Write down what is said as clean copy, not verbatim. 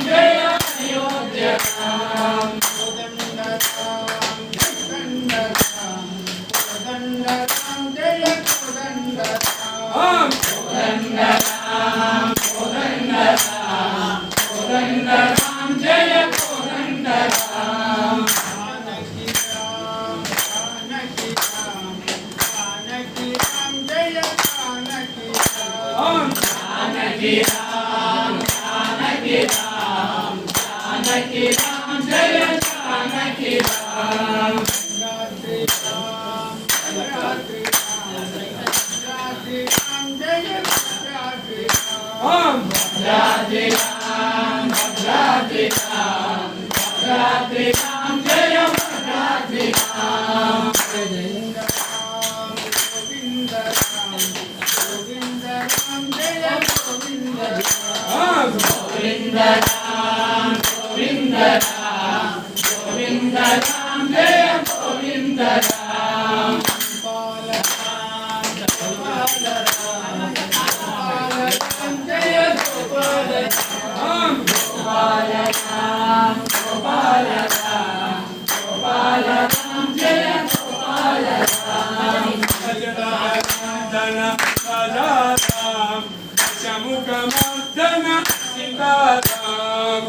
जय अयोध्या राम कोदंड राम जय कोदंड राम कोदंड राम जय कोदंड राम जानकी राम जानकी राम जानकी राम जय जानकी राम जानकी राम जानकी राम जय जानकी राम रात्रि राम रात्रि राम रात्रि राम जय रात्रि राम भद्राद्रि राम भद्राद्रि राम भद्राद्रि राम जय भद्राद्रि राम गोविंद राम गोविंद राम जय गोविंद राम गोविंद राम गोविंद राम गोविंद राम जय गोविंद राम गोपाल राम गोपाल राम गोपाल राम जय गोपाल राम गोपाल राम गोपाल राम गोपाल राम जय गोपाल राम सजनानंदन राम शमुखमर्दन सीताराम